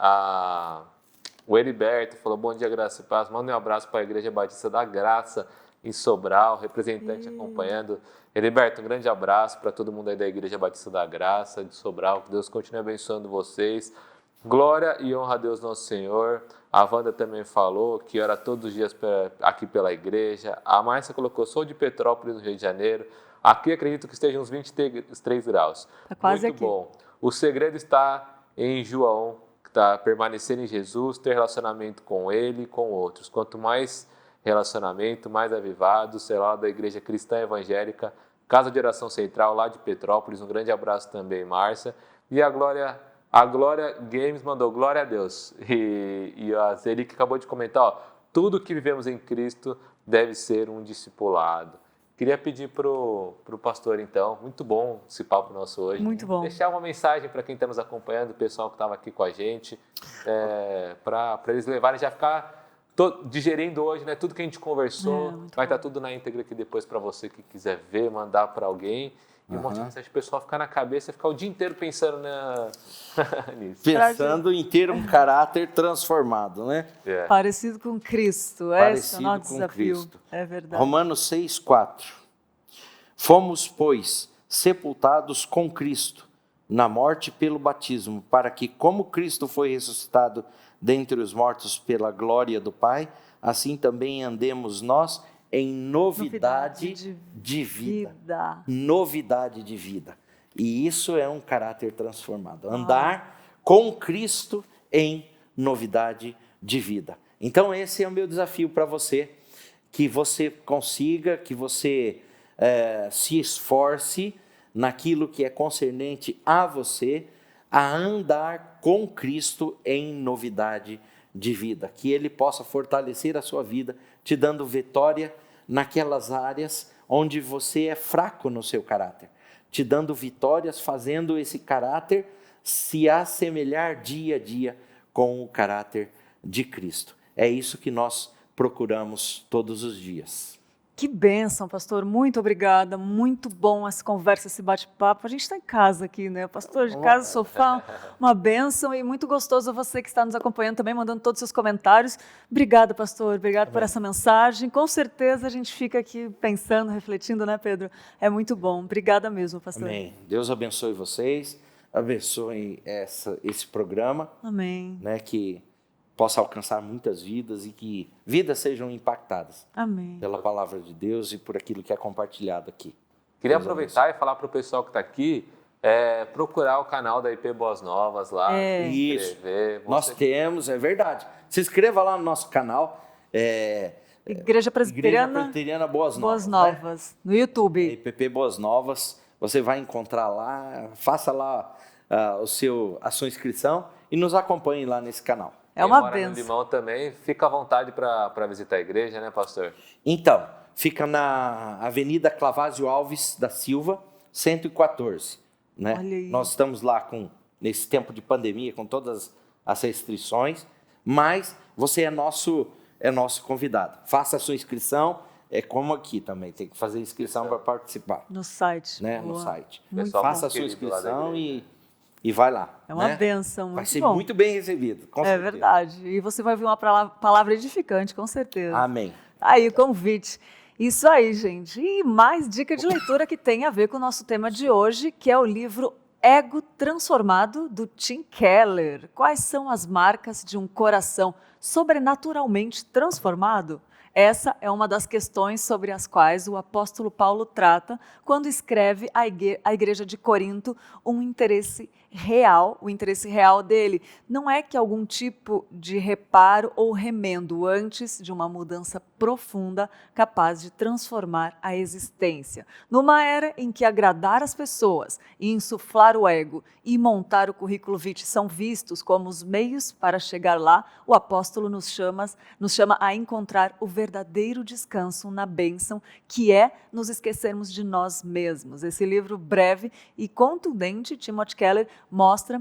o Heriberto, falou, bom dia, graça e paz, manda um abraço para a Igreja Batista da Graça, em Sobral, representante acompanhando. Heriberto, um grande abraço para todo mundo aí da Igreja Batista da Graça, de Sobral, que Deus continue abençoando vocês. Glória e honra a Deus nosso Senhor. A Wanda também falou que ora todos os dias aqui pela igreja. A Márcia colocou, sou de Petrópolis, no Rio de Janeiro. Aqui acredito que esteja uns 23 graus. Tá quase Muito aqui. bom. O segredo está em João, que está permanecer em Jesus, ter relacionamento com Ele e com outros. Quanto mais relacionamento, mais avivado, sei lá, da Igreja Cristã Evangélica, Casa de Oração Central, lá de Petrópolis. Um grande abraço também, Márcia. E a Glória Games mandou glória a Deus. E a Zeli que acabou de comentar, ó, tudo que vivemos em Cristo deve ser um discipulado. Queria pedir pro pastor, então, muito bom esse papo nosso hoje. Muito bom. Deixar uma mensagem para quem está nos acompanhando, o pessoal que estava aqui com a gente, para eles levarem, já ficar digerindo hoje, né? Tudo que a gente conversou, vai estar tudo na íntegra aqui depois para você que quiser ver, mandar para alguém. E uma mensagem para o pessoal ficar na cabeça, ficar o dia inteiro pensando nisso. Pensando em ter um caráter transformado, né? Parecido com Cristo, esse é o nosso desafio. Cristo. É verdade. Romanos 6,4. Fomos, pois, sepultados com Cristo na morte pelo batismo, para que, como Cristo foi ressuscitado dentre os mortos pela glória do Pai, assim também andemos nós em novidade de vida. Novidade de vida. E isso é um caráter transformado. Andar com Cristo em novidade de vida. Então esse é o meu desafio para você, que você consiga, que você se esforce naquilo que é concernente a você, a andar com Cristo em novidade de vida. Que Ele possa fortalecer a sua vida, te dando vitória naquelas áreas onde você é fraco no seu caráter, te dando vitórias, fazendo esse caráter se assemelhar dia a dia com o caráter de Cristo. É isso que nós procuramos todos os dias. Que bênção, pastor. Muito obrigada. Muito bom essa conversa, esse bate-papo. A gente está em casa aqui, né? Pastor de casa, sofá, uma bênção e muito gostoso você que está nos acompanhando também, mandando todos os seus comentários. Obrigada, pastor. Obrigado por essa mensagem. Com certeza a gente fica aqui pensando, refletindo, né, Pedro? É muito bom. Obrigada mesmo, pastor. Amém. Deus abençoe vocês, abençoe esse programa. Amém. Né, que possa alcançar muitas vidas e que vidas sejam impactadas. Amém. Pela palavra de Deus e por aquilo que é compartilhado aqui. Queria aproveitar e falar para o pessoal que está aqui, procurar o canal da IP Boas Novas lá. Isso, nós temos, é verdade. Se inscreva lá no nosso canal. Igreja Presbiteriana Boas Novas, né? No YouTube. IPP Boas Novas, você vai encontrar lá, faça lá a sua inscrição e nos acompanhe lá nesse canal. É uma bênção. Quem mora no Limão também, fica à vontade para visitar a igreja, né, pastor? Então, fica na Avenida Clavásio Alves da Silva, 114. Né? Olha aí. Nós estamos lá nesse tempo de pandemia, com todas as restrições, mas você é nosso convidado. Faça a sua inscrição, como aqui também, tem que fazer inscrição para participar. No site. Né? No site. Faça a sua inscrição e vai lá. É uma né? bênção, muito Vai ser bom. muito bem recebido, com certeza. Verdade. E você vai ouvir uma palavra edificante, com certeza. Amém. Aí o convite. Isso aí, gente. E mais dica de leitura que tem a ver com o nosso tema de hoje, que é o livro Ego Transformado, do Tim Keller. Quais são as marcas de um coração sobrenaturalmente transformado? Essa é uma das questões sobre as quais o apóstolo Paulo trata quando escreve à igreja de Corinto um interesse real, o interesse real dele. Não é que algum tipo de reparo ou remendo antes de uma mudança profunda capaz de transformar a existência. Numa era em que agradar as pessoas e insuflar o ego e montar o currículo vitae são vistos como os meios para chegar lá, o apóstolo nos chama a encontrar o verdadeiro descanso na bênção, que é nos esquecermos de nós mesmos. Esse livro breve e contundente, Timothy Keller, mostra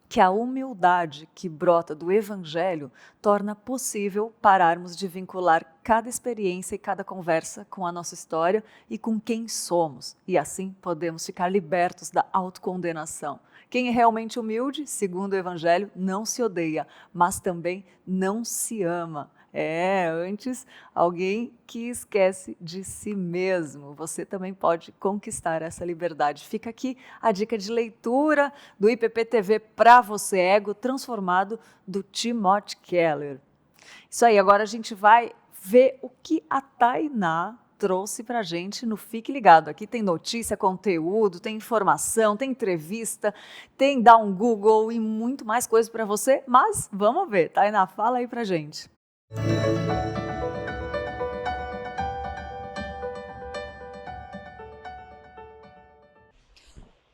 que a humildade que brota do Evangelho torna possível pararmos de vincular cada experiência e cada conversa com a nossa história e com quem somos. E assim podemos ficar libertos da autocondenação. Quem é realmente humilde, segundo o Evangelho, não se odeia, mas também não se ama. Antes, alguém que esquece de si mesmo. Você também pode conquistar essa liberdade. Fica aqui a dica de leitura do IPP-TV para você, Ego Transformado, do Timothy Keller. Isso aí, agora a gente vai ver o que a Tainá trouxe para a gente no Fique Ligado. Aqui tem notícia, conteúdo, tem informação, tem entrevista, tem dar um Google e muito mais coisas para você, mas vamos ver. Tainá, fala aí para a gente.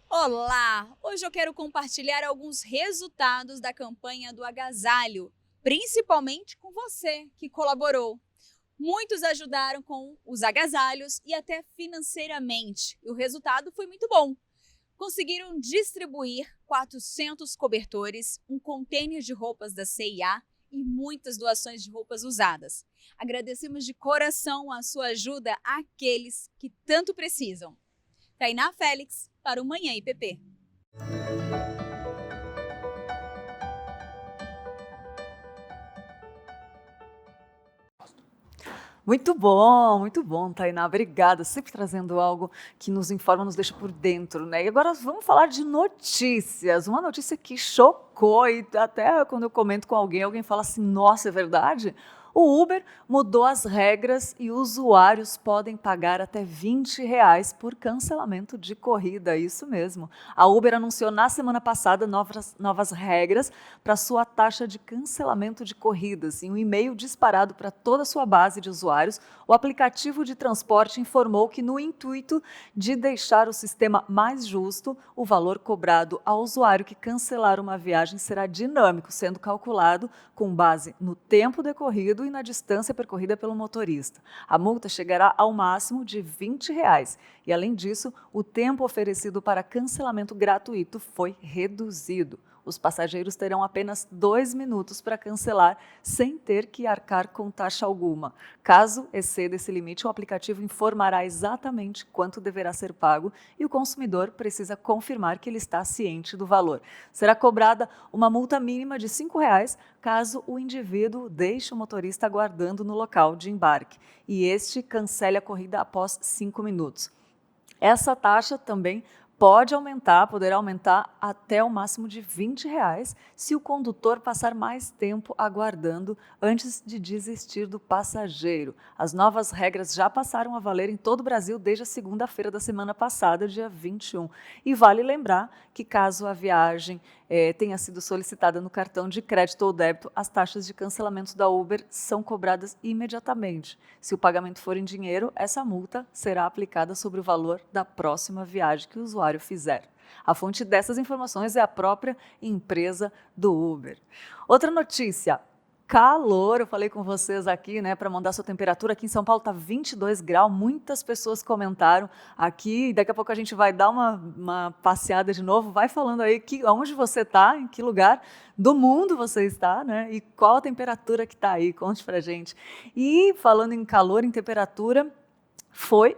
Olá! Hoje eu quero compartilhar alguns resultados da campanha do agasalho, principalmente com você que colaborou. Muitos ajudaram com os agasalhos e até financeiramente, e o resultado foi muito bom. Conseguiram distribuir 400 cobertores, um contêiner de roupas da CIA e muitas doações de roupas usadas. Agradecemos de coração a sua ajuda àqueles que tanto precisam. Tainá Félix, para o Manhã IPP. Muito bom, Tainá, obrigada, sempre trazendo algo que nos informa, nos deixa por dentro, né? E agora vamos falar de notícias, uma notícia que chocou e até quando eu comento com alguém fala assim, nossa, é verdade? O Uber mudou as regras e usuários podem pagar até R$20 por cancelamento de corrida, isso mesmo. A Uber anunciou na semana passada novas regras para sua taxa de cancelamento de corridas. Em um e-mail disparado para toda a sua base de usuários, o aplicativo de transporte informou que, no intuito de deixar o sistema mais justo, o valor cobrado ao usuário que cancelar uma viagem será dinâmico, sendo calculado com base no tempo decorrido e na distância percorrida pelo motorista. A multa chegará ao máximo de R$20 e, além disso, o tempo oferecido para cancelamento gratuito foi reduzido. Os passageiros terão apenas 2 minutos para cancelar sem ter que arcar com taxa alguma. Caso exceda esse limite, o aplicativo informará exatamente quanto deverá ser pago e o consumidor precisa confirmar que ele está ciente do valor. Será cobrada uma multa mínima de R$5 caso o indivíduo deixe o motorista aguardando no local de embarque e este cancele a corrida após 5 minutos. Essa taxa também poderá aumentar até o máximo de R$20 se o condutor passar mais tempo aguardando antes de desistir do passageiro. As novas regras já passaram a valer em todo o Brasil desde a segunda-feira da semana passada, dia 21. E vale lembrar que caso a viagem tenha sido solicitada no cartão de crédito ou débito, as taxas de cancelamento da Uber são cobradas imediatamente. Se o pagamento for em dinheiro, essa multa será aplicada sobre o valor da próxima viagem que o usuário fizer. A fonte dessas informações é a própria empresa do Uber. Outra notícia. Calor, eu falei com vocês aqui, né, para mandar sua temperatura. Aqui em São Paulo está 22 graus, muitas pessoas comentaram aqui. Daqui a pouco a gente vai dar uma passeada de novo. Vai falando aí onde você está, em que lugar do mundo você está, né, e qual a temperatura que está aí. Conte para a gente. E falando em calor, em temperatura, foi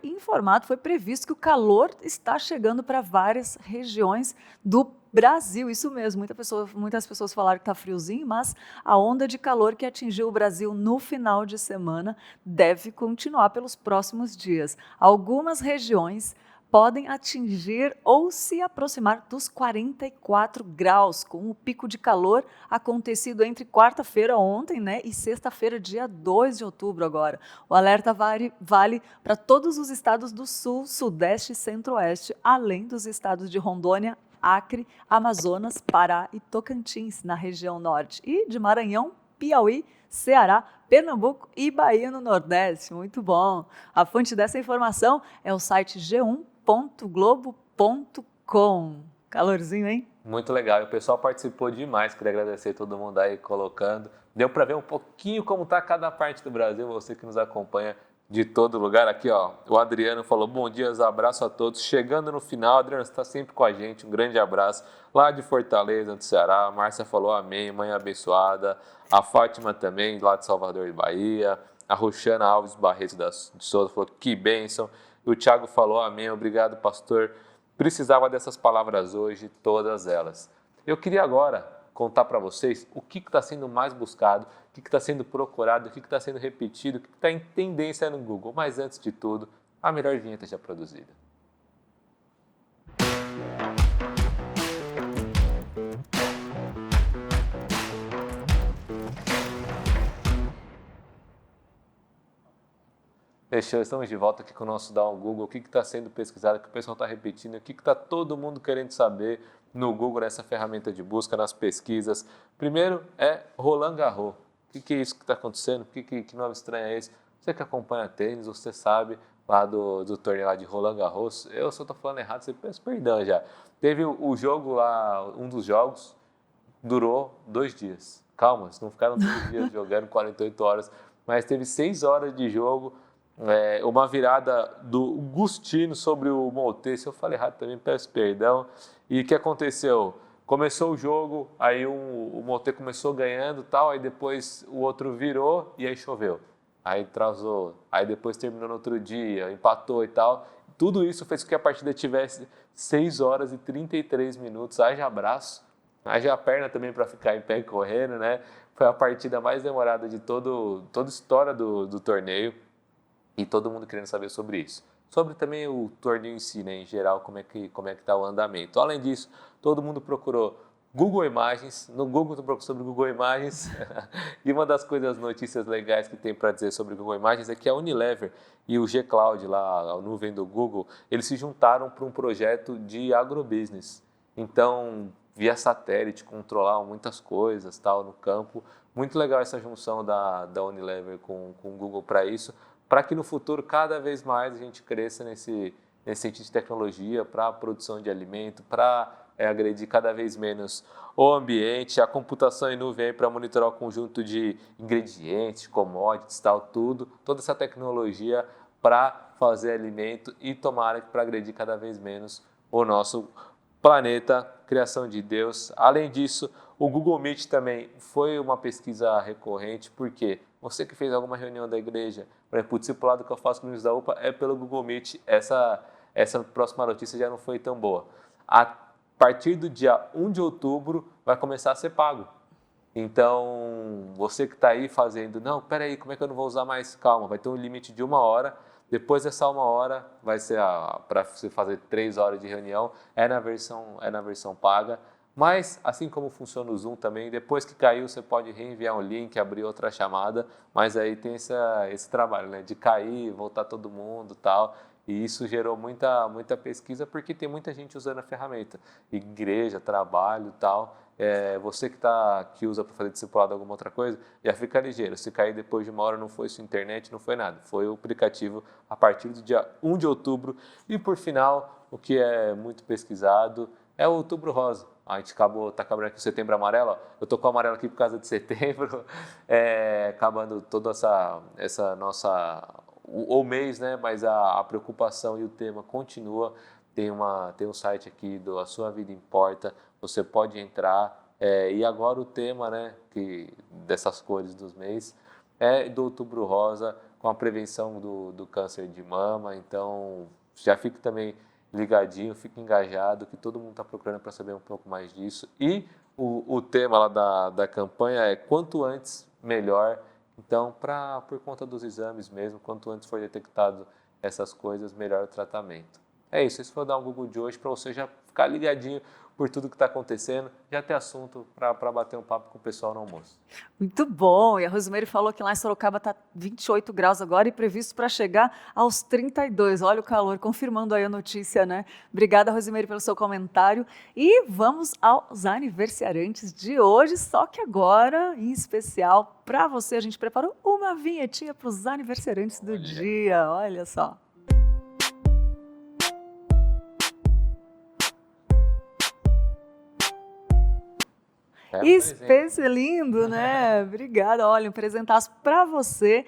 previsto que o calor está chegando para várias regiões do Brasil, isso mesmo, muitas pessoas falaram que está friozinho, mas a onda de calor que atingiu o Brasil no final de semana deve continuar pelos próximos dias. Algumas regiões podem atingir ou se aproximar dos 44 graus, com o pico de calor acontecido entre quarta-feira ontem, né, e sexta-feira, dia 2 de outubro agora. O alerta vale para todos os estados do Sul, Sudeste e Centro-Oeste, além dos estados de Rondônia, Acre, Amazonas, Pará e Tocantins, na região norte, e de Maranhão, Piauí, Ceará, Pernambuco e Bahia no Nordeste. Muito bom! A fonte dessa informação é o site g1.globo.com. Calorzinho, hein? Muito legal. E o pessoal participou demais. Queria agradecer todo mundo aí colocando. Deu para ver um pouquinho como está cada parte do Brasil. Você que nos acompanha de todo lugar. Aqui, ó, o Adriano falou, bom dia, abraço a todos. Chegando no final, Adriano, você está sempre com a gente. Um grande abraço. Lá de Fortaleza, do Ceará. A Márcia falou amém, mãe abençoada. A Fátima também, lá de Salvador de Bahia. A Roxana Alves Barreto de Souza falou que bênção. E o Thiago falou amém, obrigado, pastor. Precisava dessas palavras hoje, todas elas. Eu queria agora contar para vocês o que está sendo mais buscado, o que está sendo procurado, o que está sendo repetido, o que está em tendência no Google. Mas antes de tudo, a melhor vinheta já produzida. Estamos de volta aqui com o nosso Dá um Google. O que está sendo pesquisado, o que o pessoal está repetindo, o que está todo mundo querendo saber no Google, nessa ferramenta de busca, nas pesquisas. Primeiro é Roland Garros. O que é isso que está acontecendo? Que nome estranho é esse? Você que acompanha tênis, você sabe lá do torneio lá de Roland Garros. Eu, se eu estou falando errado, você peço perdão já. Teve o jogo lá, um dos jogos, durou 2 dias. Calma, não ficaram 2 dias jogando 48 horas, mas teve 6 horas de jogo. Uma virada do Gustino sobre o Monte. Se eu falei errado também, peço perdão. E o que aconteceu? Começou o jogo, aí o Monte começou ganhando, tal, aí depois o outro virou e aí choveu. Aí atrasou, aí depois terminou no outro dia, empatou e tal. Tudo isso fez com que a partida tivesse 6 horas e 33 minutos. Haja abraço, haja perna também para ficar em pé e correndo, né? Foi a partida mais demorada de toda a história do torneio. E todo mundo querendo saber sobre isso. Sobre também o torneio em si, né, em geral, como é que está o andamento. Além disso, todo mundo procurou Google Imagens. No Google, tu procurou sobre Google Imagens. E uma das notícias legais que tem para dizer sobre Google Imagens é que a Unilever e o G-Cloud, lá, a nuvem do Google, eles se juntaram para um projeto de agrobusiness. Então, via satélite, controlar muitas coisas tal, no campo. Muito legal essa junção da Unilever com o Google para isso, para que no futuro cada vez mais a gente cresça nesse sentido de tecnologia para a produção de alimento, para agredir cada vez menos o ambiente, a computação em nuvem para monitorar o conjunto de ingredientes, commodities, tal, toda essa tecnologia para fazer alimento e tomara que para agredir cada vez menos o nosso planeta, criação de Deus. Além disso, o Google Meet também foi uma pesquisa recorrente, porque você que fez alguma reunião da igreja, por exemplo, o discipulado que eu faço com o Ministro da UPA é pelo Google Meet. Essa próxima notícia já não foi tão boa. A partir do dia 1 de outubro vai começar a ser pago. Então, você que está aí fazendo, não, peraí, como é que eu não vou usar mais? Calma, vai ter um limite de 1 hora. Depois dessa 1 hora, vai ser para você fazer 3 horas de reunião, é na versão paga. Mas, assim como funciona o Zoom também, depois que caiu, você pode reenviar um link, abrir outra chamada, mas aí tem esse trabalho, né, de cair, voltar todo mundo e tal. E isso gerou muita pesquisa, porque tem muita gente usando a ferramenta. Igreja, trabalho e tal. Você que usa para fazer discipulado alguma outra coisa, já fica ligeiro. Se cair depois de 1 hora, não foi sua internet, não foi nada. Foi o aplicativo a partir do dia 1 de outubro. E por final, o que é muito pesquisado é o Outubro Rosa. A gente tá acabando aqui o Setembro Amarelo. Eu tô com o amarelo aqui por causa de setembro. Acabando toda essa nossa... o mês, né? Mas a preocupação e o tema continua. Tem um site aqui do A Sua Vida Importa. Você pode entrar. E agora o tema, né? Dessas cores dos mês é do Outubro Rosa, com a prevenção do câncer de mama. Então, já fique também ligadinho, fique engajado, que todo mundo está procurando para saber um pouco mais disso. E o tema lá da campanha é quanto antes, melhor. Então, por conta dos exames mesmo, quanto antes for detectado essas coisas, melhor o tratamento. É isso, esse foi o Dá um Google de hoje, para você já ficar ligadinho por tudo que está acontecendo, já ter assunto para bater um papo com o pessoal no almoço. Muito bom, e a Rosemary falou que lá em Sorocaba está 28 graus agora e previsto para chegar aos 32, olha o calor, confirmando aí a notícia, né? Obrigada, Rosemary, pelo seu comentário, e vamos aos aniversariantes de hoje, só que agora, em especial, para você, a gente preparou uma vinhetinha para os aniversariantes do dia, olha só. É um presente. Lindo, né? Obrigada. Olha, um presentaço para você,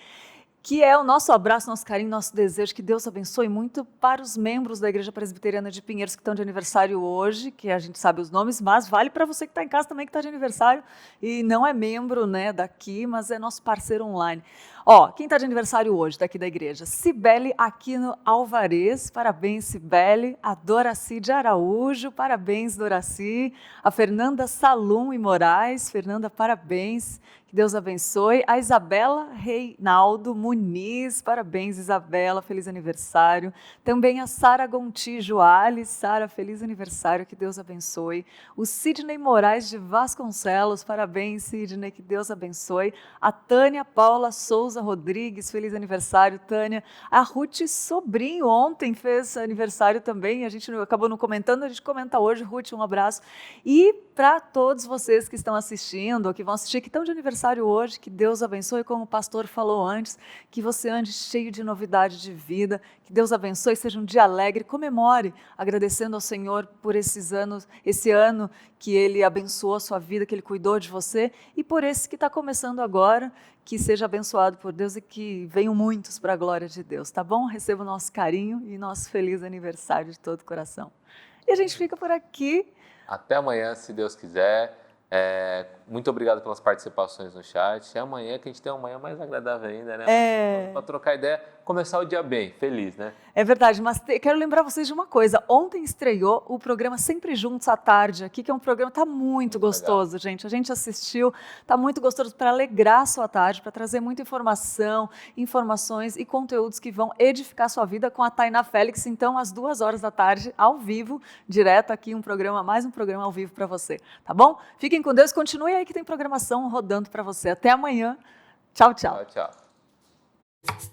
que é o nosso abraço, nosso carinho, nosso desejo. Que Deus abençoe muito para os membros da Igreja Presbiteriana de Pinheiros que estão de aniversário hoje, que a gente sabe os nomes, mas vale para você que está em casa também, que está de aniversário e não é membro, né, daqui, mas é nosso parceiro online. Ó, quem está de aniversário hoje daqui da igreja? Cibele Aquino Alvarez, parabéns, Cibele. A Doraci de Araújo, parabéns, Doraci. A Fernanda Salum e Moraes, Fernanda, parabéns. Que Deus abençoe. A Isabela Reinaldo Muniz, parabéns, Isabela, feliz aniversário. Também a Sara Gontijo Ali, Sara, feliz aniversário, que Deus abençoe. O Sidney Moraes de Vasconcelos, parabéns, Sidney, que Deus abençoe. A Tânia Paula Souza Rodrigues, feliz aniversário, Tânia. A Ruth Sobrinho ontem fez aniversário também, a gente acabou não comentando, a gente comenta hoje. Ruth, um abraço. E para todos vocês que estão assistindo, que vão assistir, que estão de aniversário hoje, que Deus abençoe, como o pastor falou antes, que você ande cheio de novidade de vida, que Deus abençoe, seja um dia alegre, comemore, agradecendo ao Senhor por esse ano que Ele abençoou a sua vida, que Ele cuidou de você, e por esse que está começando agora, que seja abençoado por Deus e que venham muitos para a glória de Deus, tá bom? Receba o nosso carinho e nosso feliz aniversário de todo o coração. E a gente fica por aqui. Até amanhã, se Deus quiser. Muito obrigado pelas participações no chat. É amanhã que a gente tem uma manhã mais agradável ainda, né? Para trocar ideia, começar o dia bem, feliz, né? É verdade, mas quero lembrar vocês de uma coisa. Ontem estreou o programa Sempre Juntos à Tarde aqui, que é um programa, tá muito gostoso, legal. Gente. A gente assistiu, tá muito gostoso para alegrar a sua tarde, para trazer muita informação, informações e conteúdos que vão edificar a sua vida com a Tainá Félix. Então, às 2h da tarde, ao vivo, direto aqui, mais um programa ao vivo para você, tá bom? Fiquem com Deus, continue aí que tem programação rodando para você. Até amanhã. Tchau, tchau. Tchau, tchau.